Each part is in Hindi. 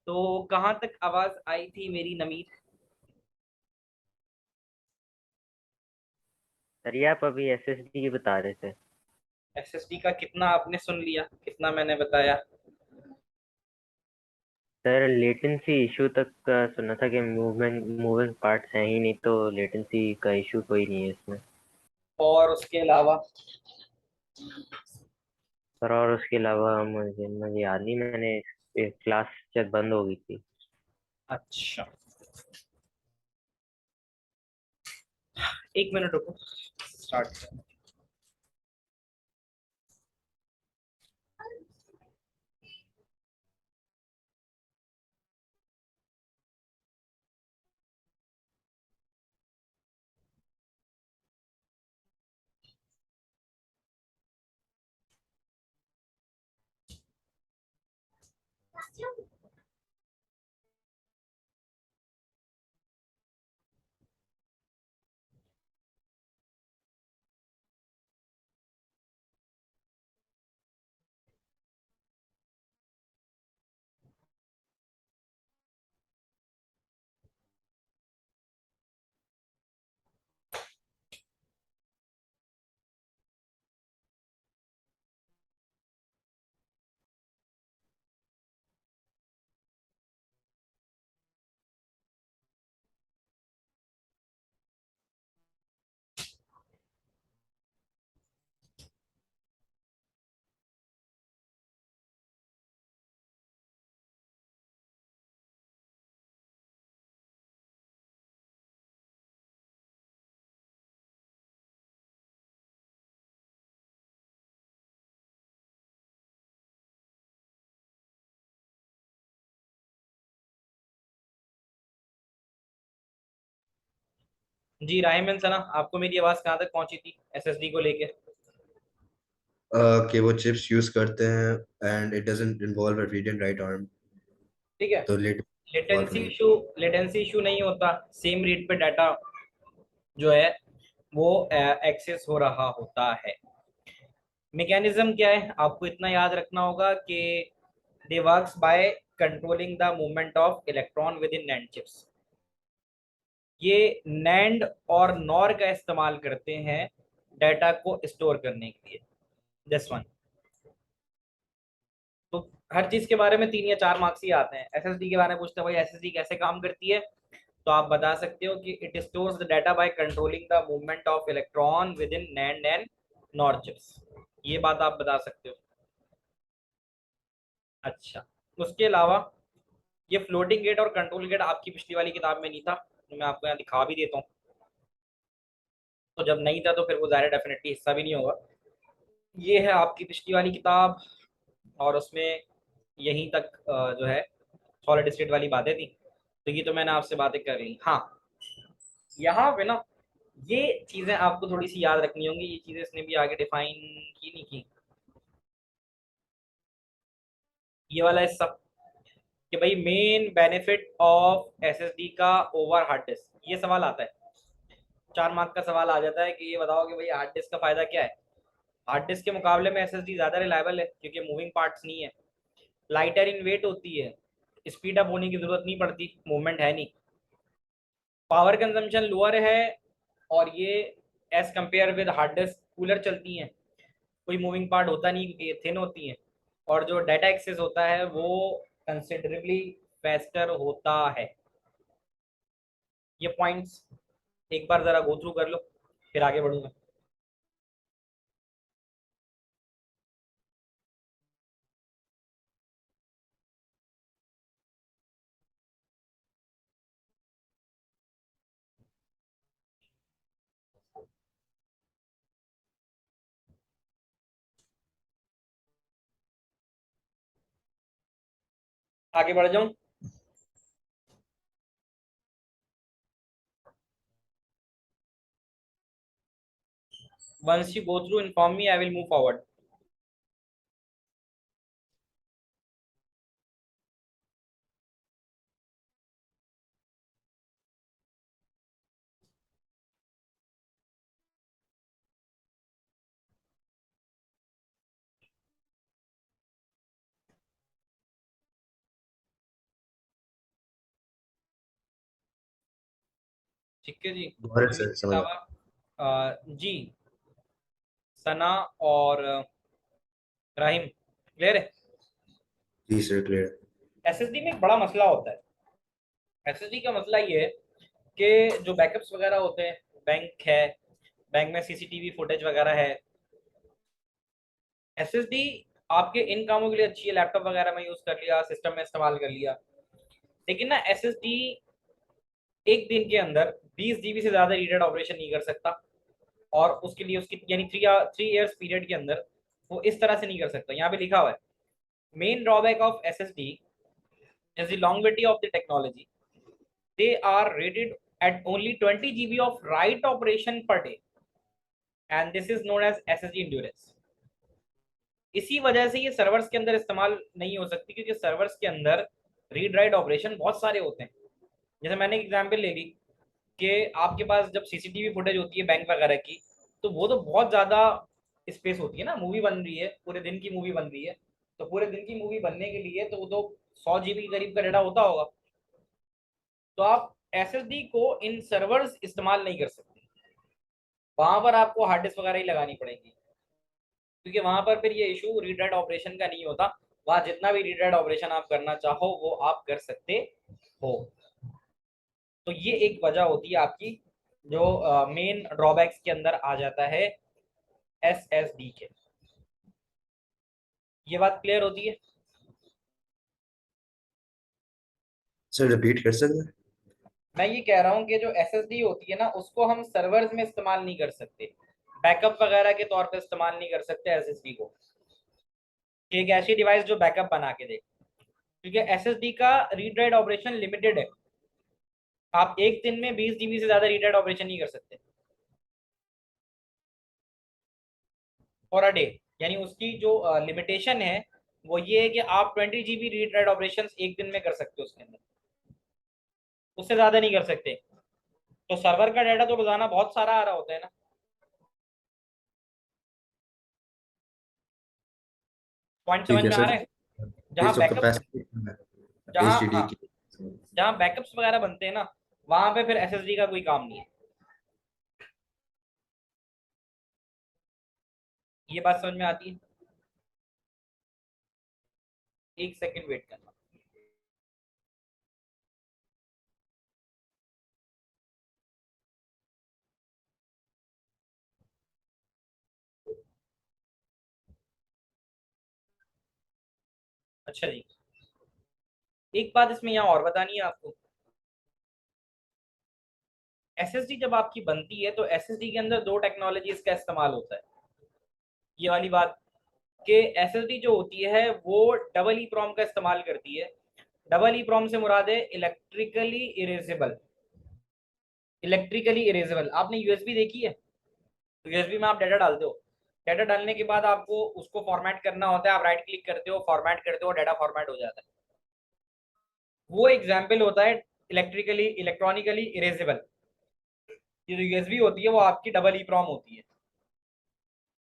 तो कहाँ तक आवाज आई थी मेरी नमीर? सर ये आप अभी एसएसडी की बता रहे थे। एसएसडी का कितना आपने सुन लिया, कितना मैंने बताया? सर लेटेंसी इशू तक का सुना था कि मूविंग पार्ट्स हैं ही नहीं, तो लेटेंसी का इशू कोई नहीं है इसमें। और उसके अलावा? सर और उसके अलावा मुझे मुझे याद नहीं, मैंने क्लास शायद बंद हो गई थी। अच्छा, एक मिनट रुको, स्टार्ट। जी राहिमन सना, आपको मेरी आवाज कहाँ तक पहुंची थी एसएसडी को लेके? कि वो चिप्स यूज करते हैं and it doesn't involve a read and right arm. ठीक है। तो लेट इन्वॉल्व लेटेंसी नहीं। इशू, लेटेंसी इशू नहीं होता, सेम रेट पे डाटा जो है वो एक्सेस हो रहा होता है। मैकेनिज्म क्या है आपको इतना याद रखना होगा कि they works by controlling the movement of electron within NAND chips. ये नैंड और नॉर का इस्तेमाल करते हैं डाटा को स्टोर करने के लिए। This one. तो हर चीज के बारे में 3 या 4 मार्क्स ही आते हैं। एसएसडी के बारे में पूछते हैं, भाई एसएसडी कैसे काम करती है? तो आप बता सकते हो कि it stores the data bye controlling the movement of electron within NAND and nor chips. ये बात आप बता सकते हो। अच्छा, उसके अलावा ये फ्लोटिंग गेट और कंट्रोल गेट आपकी पिछली वाली किताब में नहीं था, तो मैं आपको यहाँ दिखा भी देता हूँ। तो जब नहीं था तो फिर वो ज़ाहिर डेफिनेटली हिस्सा भी नहीं होगा। ये है आपकी पिछली वाली किताब, और उसमें यहीं तक जो है सॉलिड स्टेट वाली बातें थी। तो ये तो मैंने आपसे बातें कर ली। हाँ, यहाँ पे ना ये चीज़ें आपको थोड़ी सी याद रखनी होंगी। ये चीज़ें इसने भी आगे डिफाइन की नहीं की। ये वाला हिस्सा कि भाई मेन बेनिफिट ऑफ एसएसडी का ओवर हार्ड डिस्क, ये सवाल आता है। 4 मार्क का सवाल आ जाता है कि ये बताओ कि भाई हार्ड डिस्क का फायदा क्या है। हार्ड डिस्क के मुकाबले में एसएसडी ज्यादा रिलायबल है क्योंकि मूविंग पार्ट्स नहीं है, लाइटर इन वेट होती है, स्पीड अप होने की जरूरत नहीं पड़ती, मूवमेंट है नहीं, पावर कंजम्पशन लोअर है, और ये as compare with hard disk cooler चलती हैं, कोई मूविंग पार्ट होता नहीं क्योंकि ये थिन होती हैं, और जो डाटा एक्सेस होता है वो कंसिडरेबली फास्टर होता है। ये पॉइंट्स एक बार जरा गो थ्रू कर लो, फिर आगे बढ़ूंगा। आगे बढ़ जाऊं? Once you go through inform me, I will move forward. ठीक है जी। गौरव तो सर इसके समझ अलावा जी सना और राहिम क्लियर है। जी सर क्लियर। एसएसडी में एक बड़ा मसला होता है। एसएसडी का मसला ये है कि जो बैकअप्स वगैरह होते हैं, बैंक है, बैंक में सीसीटीवी फुटेज वगैरह है, एसएसडी आपके इन कामों के लिए अच्छी है, लैपटॉप वगैरह में यूज कर लिया, सिस्टम में इस्तेमाल कर लिया। लेकिन ना एसएसडी एक दिन के अंदर 20 GB से ज्यादा रीड ऑपरेशन नहीं कर सकता, और उसके लिए उसकी यानी 3 इयर्स पीरियड के अंदर वो इस तरह से नहीं कर सकता। यहाँ पे लिखा हुआ है main drawback of SSD is the longevity of the technology, they are rated at only 20 GB of write operation per day and this is known as SSD endurance। इसी वजह से ये सर्वर्स के अंदर इस्तेमाल नहीं हो सकती, क्योंकि सर्वर्स के अंदर रीड राइट ऑपरेशन बहुत सारे होते हैं। जैसे मैंने एक एग्जांपल ले ली कि आपके पास जब सीसीटीवी फुटेज होती है बैंक वगैरह की, तो वो तो बहुत ज़्यादा स्पेस होती है ना, मूवी बन रही है, पूरे दिन की मूवी बन रही है, तो पूरे दिन की मूवी बनने के लिए तो वो तो 100 GB के करीब का डेटा होता होगा। तो आप एसएसडी को इन सर्वर्स इस्तेमाल नहीं कर सकते, वहां पर आपको हार्ड डिस्क वगैरह ही लगानी पड़ेगी, क्योंकि वहां पर फिर ये इशू रीड राइट ऑपरेशन का नहीं होता। वहां जितना भी रीड राइट ऑपरेशन आप करना चाहो वो आप कर सकते हो। तो ये एक वजह होती है आपकी जो मेन ड्रॉबैक्स के अंदर आ जाता है एसएसडी के। ये बात क्लियर होती है। सर रिपीट कर सकते हैं? मैं ये कह रहा हूँ कि जो एसएसडी होती है ना, उसको हम सर्वर्स में इस्तेमाल नहीं कर सकते, बैकअप वगैरह के तौर पे इस्तेमाल नहीं कर सकते एसएसडी को। एक ऐसी डिवाइस जो बैकअप बना के दे, क्योंकि एसएसडी का रीड राइट ऑपरेशन लिमिटेड है। आप एक दिन में 20 GB से ज्यादा रीड राइट ऑपरेशन नहीं कर सकते फॉर अ डे, यानी उसकी जो लिमिटेशन है वो ये है कि आप 20 GB रीड राइट ऑपरेशन एक दिन में कर सकते हो उसके अंदर, उससे ज्यादा नहीं कर सकते। तो सर्वर का डाटा तो रोजाना बहुत सारा आ रहा होता है ना। पॉइंट समझ ठीक है में आ सर। रहा है। जहाँ तो बैकअप, कैपेसिटी जहाँ एचडीडी हाँ, की। जहाँ बैकअप्स वगैरह बनते हैं ना, वहां पे फिर एसएसडी का कोई काम नहीं है। ये बात समझ में आती है। एक सेकंड वेट करना। अच्छा जी, एक बात इसमें यहाँ और बतानी है आपको। एसएसडी जब आपकी बनती है तो एसएसडी के अंदर दो टेक्नोलॉजीज का इस्तेमाल होता है। ये वाली बात कि एसएसडी जो होती है वो डबल ई प्रॉम का इस्तेमाल करती है। डबल ई प्रॉम से मुराद है इलेक्ट्रिकली इरेजेबल। इलेक्ट्रिकली इरेजेबल आपने यूएसबी देखी है, तो यूएसबी में आप डाटा डालते हो, डाटा डालने के बाद आपको उसको फॉर्मेट करना होता है, आप राइट क्लिक करते हो, फॉर्मेट करते हो, डाटा फॉर्मेट हो जाता है। वो एग्जाम्पल होता है इलेक्ट्रिकली इलेक्ट्रॉनिकली इरेजेबल। ये जो यूएसबी होती है वो आपकी डबल ई प्रॉम होती है।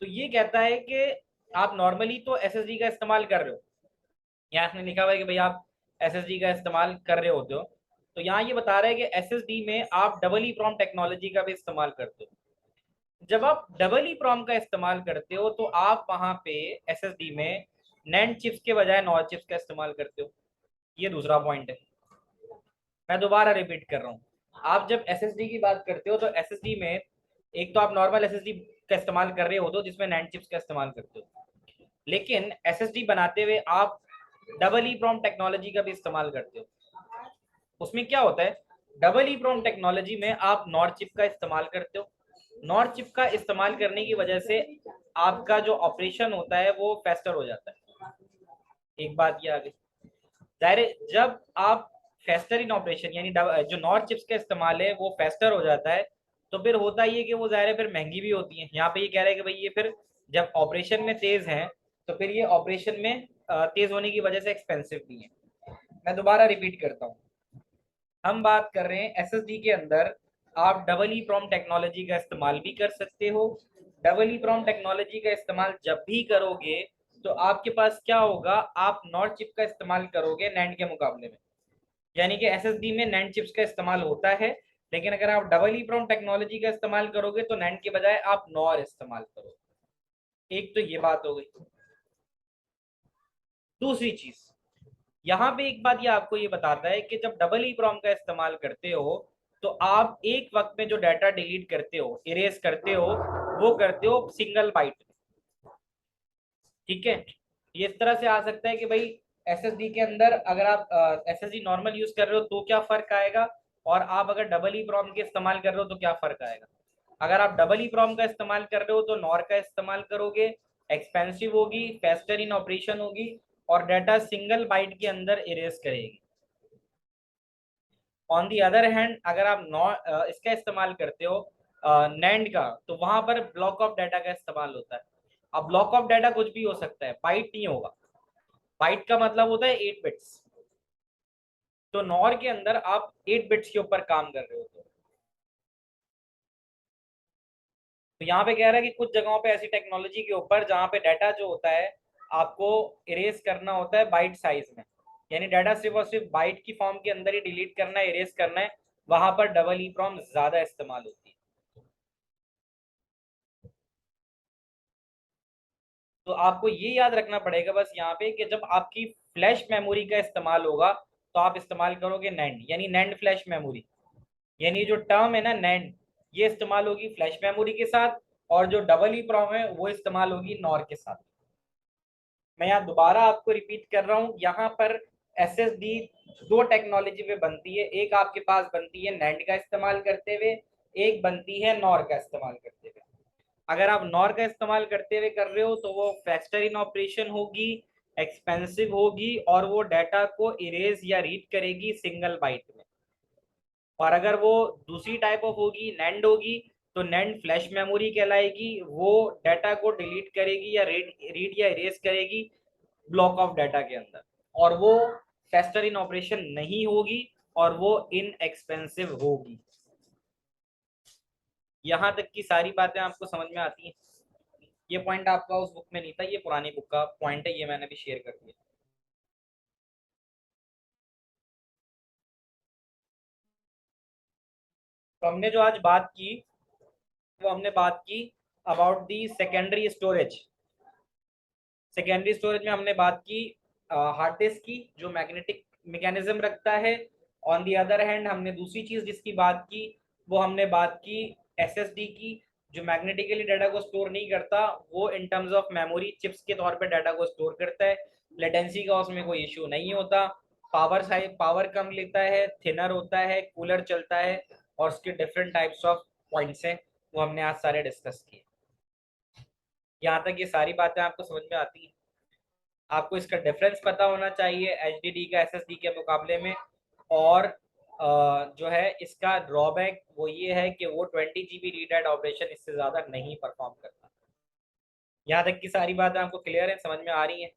तो ये कहता है कि आप नॉर्मली तो एसएसडी का इस्तेमाल कर रहे हो, यहाँ इसने लिखा हुआ है कि भाई आप एसएसडी का इस्तेमाल कर रहे होते हो, तो यहाँ ये बता रहा है कि एसएसडी में आप डबल ई प्रॉम टेक्नोलॉजी का भी इस्तेमाल करते हो। जब आप डबल ई प्रॉम का इस्तेमाल करते हो तो आप वहां पे एसएसडी में नैंड चिप्स के बजाय नॉर चिप्स का इस्तेमाल करते हो। ये दूसरा पॉइंट है। मैं दोबारा रिपीट कर रहा हूँ, आप जब एसएसडी की बात करते हो तो एसएसडी में एक तो आप नॉर्मल एसएसडी का इस्तेमाल कर रहे हो तो जिसमें नैंड चिप्स का इस्तेमाल करते हो, लेकिन एसएसडी बनाते हुए आप डबल ई प्रॉम टेक्नोलॉजी का भी इस्तेमाल करते हो। उसमें क्या होता है, डबल ई प्रॉम टेक्नोलॉजी में आप नॉर चिप का इस्तेमाल करते हो। नॉर चिप का इस्तेमाल करने की वजह से आपका जो ऑपरेशन होता है वो फेस्टर हो जाता है। एक बात ये आ गई, जाहिर जब आप फेस्टर इन ऑपरेशन यानी जो नॉर चिप्स का इस्तेमाल है वो फेस्टर हो जाता है, तो फिर होता ही है कि वो जाहिर है फिर महंगी भी होती है। यहाँ पे ये कह रहे हैं कि भाई ये फिर जब ऑपरेशन में तेज है तो फिर ये ऑपरेशन में तेज होने की वजह से एक्सपेंसिव भी है। मैं दोबारा रिपीट करता हूँ, हम बात कर रहे हैं एसएसडी के अंदर आप डबल ई प्रॉम टेक्नोलॉजी का इस्तेमाल भी कर सकते हो। डबल ई प्रॉम टेक्नोलॉजी का इस्तेमाल जब भी करोगे तो आपके पास क्या होगा, आप नॉर चिप का इस्तेमाल करोगे नैंड के मुकाबले में, यानी कि एसएसडी में नैंड चिप्स का इस्तेमाल होता है, लेकिन अगर आप डबल ईप्रोम टेक्नोलॉजी का इस्तेमाल करोगे तो नैंड के बजाय आप नॉर इस्तेमाल करोगे। एक तो ये बात हो गई। दूसरी चीज, यहाँ पे एक बात ये आपको ये बताता है कि जब डबल ईप्रोम का इस्तेमाल करते हो तो आप एक वक्त में जो डाटा डिलीट करते हो, इरेज करते हो, वो करते हो सिंगल बाइट। ठीक है, ये इस तरह से आ सकता है कि भाई एसएसडी के अंदर अगर आप एसएसडी नॉर्मल यूज कर रहे हो तो क्या फर्क आएगा, और आप अगर डबल ई प्रॉम के इस्तेमाल कर रहे हो तो क्या फर्क आएगा। अगर आप डबल ई प्रॉम का इस्तेमाल कर रहे हो तो नॉर का इस्तेमाल करोगे, एक्सपेंसिव होगी, फेस्टर इन ऑपरेशन होगी, और डाटा सिंगल बाइट के अंदर इरेज करेगी। ऑन दी अदर हैंड अगर आप नॉर इसका इस्तेमाल करते हो नैंड का, तो वहां पर ब्लॉक ऑफ डाटा का इस्तेमाल होता है। अब ब्लॉक ऑफ डाटा कुछ भी हो सकता है, बाइट नहीं होगा। बाइट का मतलब होता है 8 बिट्स। तो नॉर के अंदर आप 8 बिट्स के ऊपर काम कर रहे होते हो। तो यहाँ पे कह रहा है कि कुछ जगहों पे ऐसी टेक्नोलॉजी के ऊपर जहाँ पे डाटा जो होता है आपको इरेज करना होता है बाइट साइज में, यानी डाटा सिर्फ और सिर्फ बाइट की फॉर्म के अंदर ही डिलीट करना है, इरेज करना है, वहां पर डबल ई प्रॉम ज्यादा इस्तेमाल होती है। तो आपको ये याद रखना पड़ेगा बस यहाँ पे कि जब आपकी फ्लैश मेमोरी का इस्तेमाल होगा तो आप इस्तेमाल करोगे नैंड, यानी नैंड फ्लैश मेमोरी। यानी जो टर्म है ना नैंड, ये इस्तेमाल होगी फ्लैश मेमोरी के साथ, और जो डबल ई प्रॉम है वो इस्तेमाल होगी नॉर के साथ। मैं यहाँ दोबारा आपको रिपीट कर रहा हूँ, यहाँ पर एसएसडी दो टेक्नोलॉजी पे बनती है। एक आपके पास बनती है नैंड का इस्तेमाल करते हुए, एक बनती है नॉर का इस्तेमाल करते हुए। अगर आप नॉर का इस्तेमाल करते हुए कर रहे हो तो वो फैस्टर इन ऑपरेशन होगी, एक्सपेंसिव होगी, और वो डाटा को इरेज या रीड करेगी सिंगल बाइट में। और अगर वो दूसरी टाइप ऑफ होगी, नैंड होगी, तो नैंड फ्लैश मेमोरी कहलाएगी। वो डाटा को डिलीट करेगी या रीड या इरेज करेगी ब्लॉक ऑफ डाटा के अंदर, और वो फेस्टर इन ऑपरेशन नहीं होगी, और वो इनएक्सपेंसिव होगी। यहाँ तक की सारी बातें आपको समझ में आती हैं। ये पॉइंट आपका उस बुक में नहीं था, ये पुरानी बुक का पॉइंट है, ये मैंने भी शेयर कर दिया। तो हमने जो आज बात की वो हमने बात की about the secondary storage. Secondary storage में हमने बात की हार्ड डिस्क की, जो मैग्नेटिक मैकेनिज्म रखता है। ऑन दी अदर हैंड हमने दूसरी चीज जिसकी बात की वो हमने बात की एसएसडी की, जो मैग्नेटिकली डाटा को स्टोर नहीं करता, वो in terms of memory chips के तौर पे डाटा को स्टोर करता है। लेटेंसी का उसमें कोई इश्यू नहीं होता। पावर साइज पावर कम लेता है, थिनर होता है, कूलर चलता है, और उसके डिफरेंट टाइप्स ऑफ पॉइंट्स हैं, वो हमने आज सारे डिस्कस किए। यहाँ तक ये सारी बातें आपको समझ में आती हैं। आपको इसका डिफरेंस पता होना चाहिए एचडीडी का एसएसडी के मुकाबले में। और जो है इसका ड्रॉबैक वो ये है कि वो 20 GB रीड राइट ऑपरेशन इससे ज़्यादा नहीं परफॉर्म करता। यहाँ तक की सारी बातें आपको क्लियर है, समझ में आ रही हैं।